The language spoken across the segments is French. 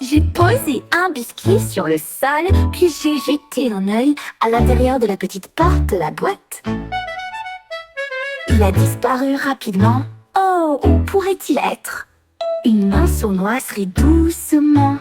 J'ai posé un biscuit sur le sol, puis j'ai jeté un œil à l'intérieur de la petite porte de la boîte. Il a disparu rapidement. Oh, où pourrait-il être? Une main sournoiserie doucement.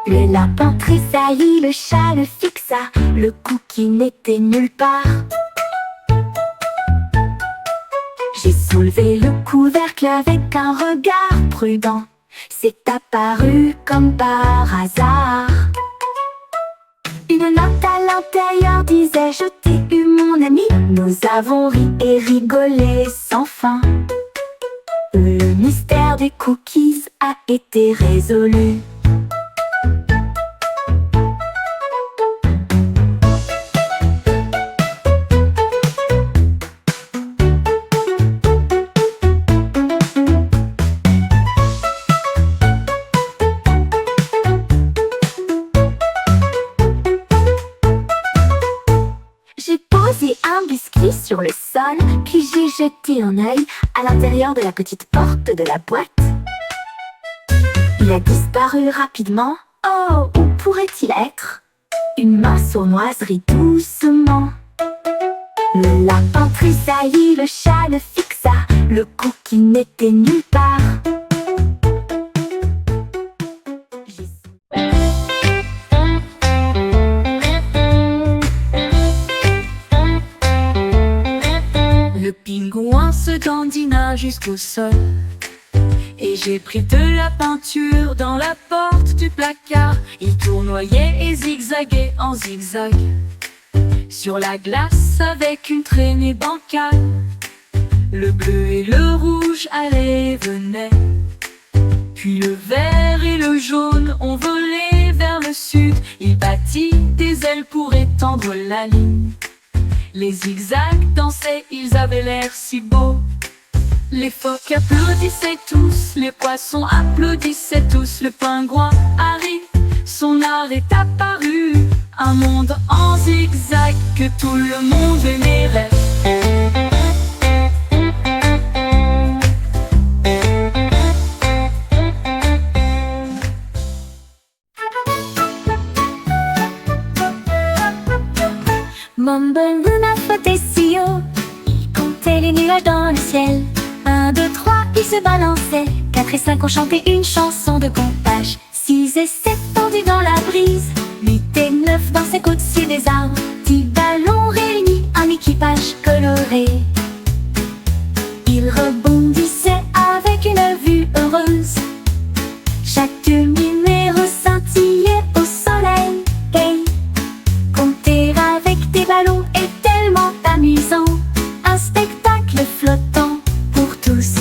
Le lapin tressaillit, le chat le fixa, le cookie n'était nulle part. J'ai soulevé le couvercle avec un regard prudent. C'est apparu comme par hasard. Une note à l'intérieur disait: je t'ai eu mon ami. Nous avons ri et rigolé sans fin. Le mystère des cookies a été résolu. J'ai posé un biscuit sur le sol, puis j'ai jeté un œil à l'intérieur de la petite porte de la boîte. Il a disparu rapidement. Oh, où pourrait-il être? Une main sournoiserie doucement. Le lapin tressaillit, le chat le fixa, le cookie n'était nulle part. Le pingouin se dandina jusqu'au sol, et j'ai pris de la peinture dans la porte du placard. Il tournoyait et zigzaguait en zigzag sur la glace avec une traînée bancale. Le bleu et le rouge allaient et venaient, puis le vert et le jaune ont volé vers le sud. Il battit des ailes pour étendre la ligne. Les zigzags dansaient, ils avaient l'air si beaux. Les phoques applaudissaient tous, les poissons applaudissaient tous. Le pingouin arrive, son art est apparu. Un monde en zigzag que tout le monde aimerait. Mumble Luna flottait si haut, il comptait les nuages dans le ciel. 1, 2, 3, il se balançait. 4 et 5 ont chanté une chanson de comptage. 6 et 7 tendus dans la brise. 8 et 9 dansaient au-dessus des arbres. 10 ballons réunis, un équipage coloré. Ils rebondissaient avec une vue heureuse. Chaque numéro scintillait au soleil. Hey, compter avec des ballons est tellement amusant. Un spectacle flottant pour tous.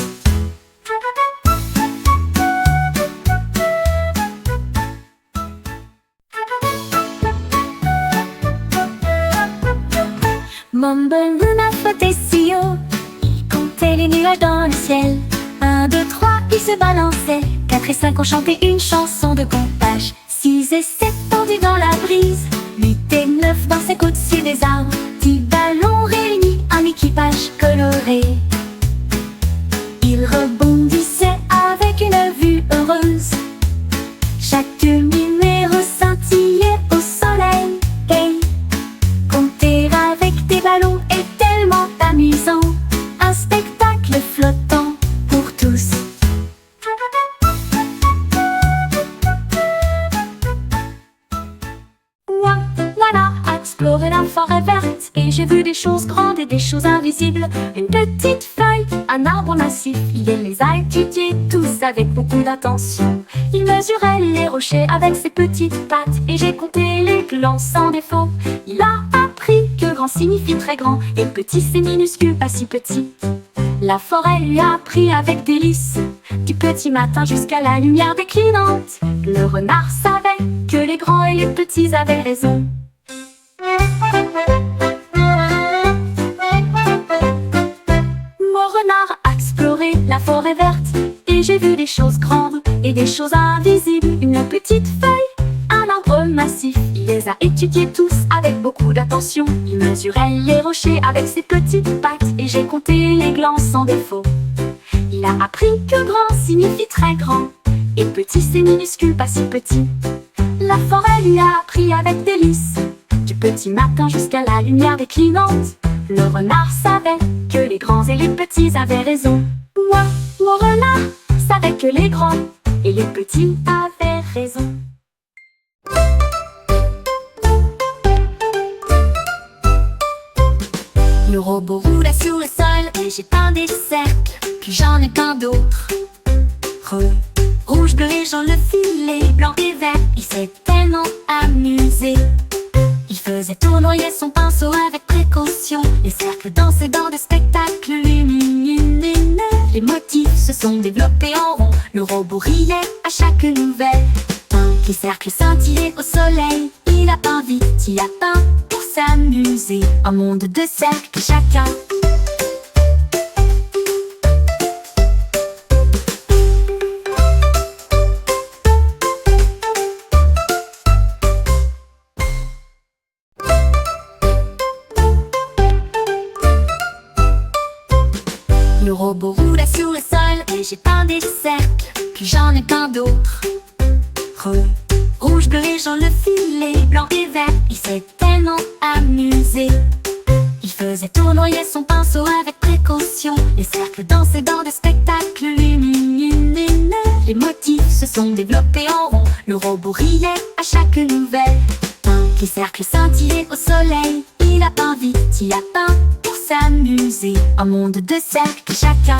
Mumble Luna flottait si haut, il comptait les nuages dans le ciel. 1, 2, 3, il se balançait. 4 et 5 ont chanté une chanson de comptage. 6 et 7 tendus dans la brise. 8 et 9 dansaient au-dessus des arbres. 10 ballons réunis, un équipage coloré. Ils rebondissaient avec une vue heureuse. Chaque numéro scintillait au soleil. Hey, compter avec des ballons est tellement amusant. Un spectacle flottant pour tous. Voilà, explorer la forêt verte, et j'ai vu des choses grandes et des choses invisibles. Une petite feuille, un arbre massif, il les a étudiés tous avec beaucoup d'attention. Il mesurait les rochers avec ses petites pattes, et j'ai compté les glands sans défaut. Il a appris que grand signifie très grand, et petit c'est minuscule, pas si petit. La forêt lui a appris avec délice, du petit matin jusqu'à la lumière déclinante. Le renard savait que les grands et les petits avaient raison. Mon renard a exploré la forêt verte, et j'ai vu des choses grandes et des choses invisibles. Une petite feuille, un arbre massif, il les a étudiés tous avec beaucoup d'attention. Il mesurait les rochers avec ses petites pattes, et j'ai compté les glands sans défaut. Il a appris que grand signifie très grand, et petit petit, c'est minuscule, pas si petit. La forêt lui a appris avec délice. Du petit matin jusqu'à la lumière déclinante, le renard savait que les grands et les petits avaient raison. Moi, le renard, savait que les grands et les petits avaient raison. Le robot roulait sur le sol et j'ai peint des cercles, puis j'en ai peint d'autres. Rouge, bleu et jaune, le filet, blanc et vert, il s'est tellement amusé. Il faisait tournoyer son pinceau avec précaution. Les cercles dansaient dans des spectacles lumineux. Les motifs se sont développés en rond. Le robot riait à chaque nouvelle. Les cercles scintillaient au soleil. Il a peint vite, il a peint pour s'amuser. Un monde de cercles chacun. Le robot roulait sur le sol et j'ai peint des cercles, puis j'en ai peint d'autres. Rouge, bleu et jaune, le filet, blanc et vert, il s'est tellement amusé. Il faisait tournoyer son pinceau avec précaution. Les cercles dansaient dans des spectacles lumineux. Les motifs se sont développés en rond. Le robot riait à chaque nouvelle. Les cercles scintillaient au soleil. Il a peint vite, il a peint pour s'amuser. Un monde de cercles chacun.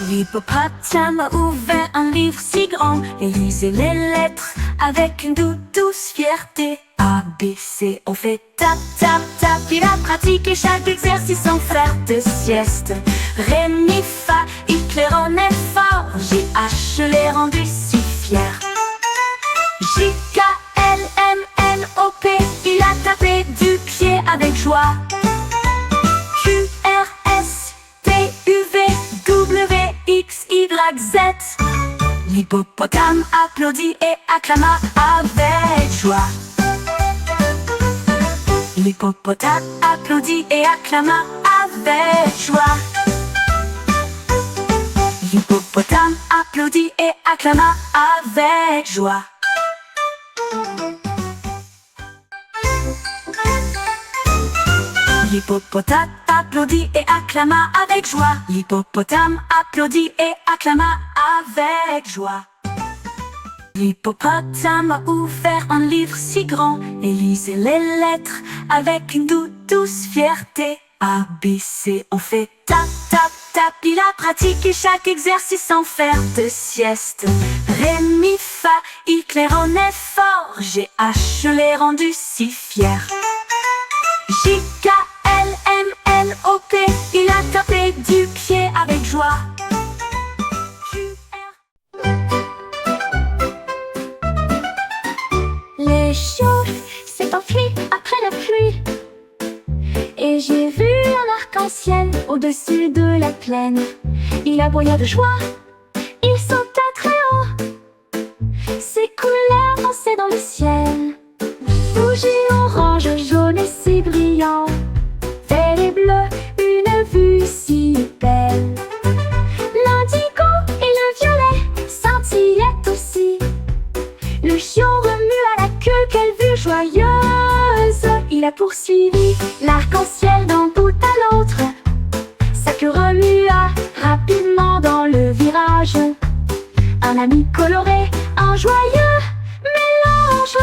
L'hippopotame a ouvert un livre si grand et lisait les lettres avec une douce fierté. A, B, C, on fait tap, tap, tap. Il a pratiqué chaque exercice sans faire de sieste. Ré, mi, fa, Hitler en est fort. G, H, je l'ai rendu si fier. J, K, L, M, N, O, P, il a tapé du pied avec joie. Q, R, S, T, U, V, W, X, Y, Z. L'hippopotame applaudit et acclama avec joie. L'hippopotame applaudit et acclama avec joie. L'hippopotame applaudit et acclama avec joie. L'hippopotame applaudit et acclama avec joie. L'hippopotame applaudit et acclama avec joie. L'hippopotame a ouvert un livre si grand et lisait les lettres avec une douce fierté. A, B, C, on fait tap, tap, tap. Il a pratiqué chaque exercice sans faire de sieste. Ré, mi, fa, Hitler en est fort. G, H, je l'ai rendu si fier. J, K, L, M, N, O, P, il a tapé du pied avec joie. Les chiots s'est enfui après la pluie et j'ai vu un arc-en-ciel au-dessus de la plaine. Il aboya de joie, il sauta très haut. Ses couleurs dansaient dans le ciel. Rouge et orange, jaune et si brillant. Vert et bleu, une vue si belle. L'indigo et le violet scintillaient aussi. Le chiot remue à la queue, quelle vue joyeuse. Il a poursuivi l'arc-en-ciel d'un bout à l'autre. Sa queue remua rapidement dans le virage. Un ami coloré, un joyeux mélange.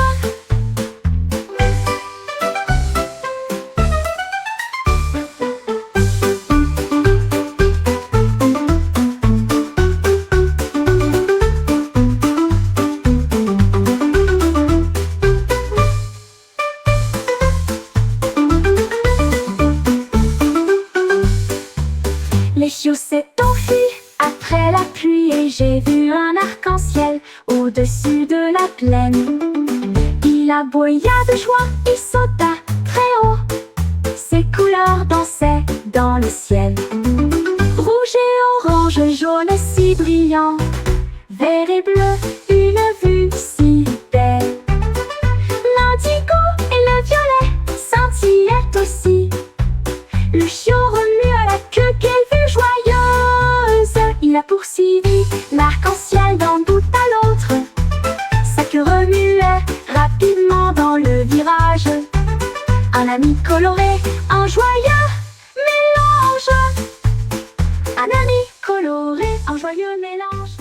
Les chiots s'est enfui après la pluie et j'ai vu un arc-en-ciel au-dessus de la plaine. Il aboya de joie, il sauta très haut. Ses couleurs dansaient dans le ciel. Rouge et orange, jaune et si brillant. Vert et bleu, une vue si belle. Le chiot remua la queue, quelle vue joyeuse! Il la poursuivit, l'arc-en-ciel d'un bout à l'autre. Sa queue remuait rapidement dans le virage. Un ami coloré, un joyeux mélange. Un ami coloré, un joyeux mélange.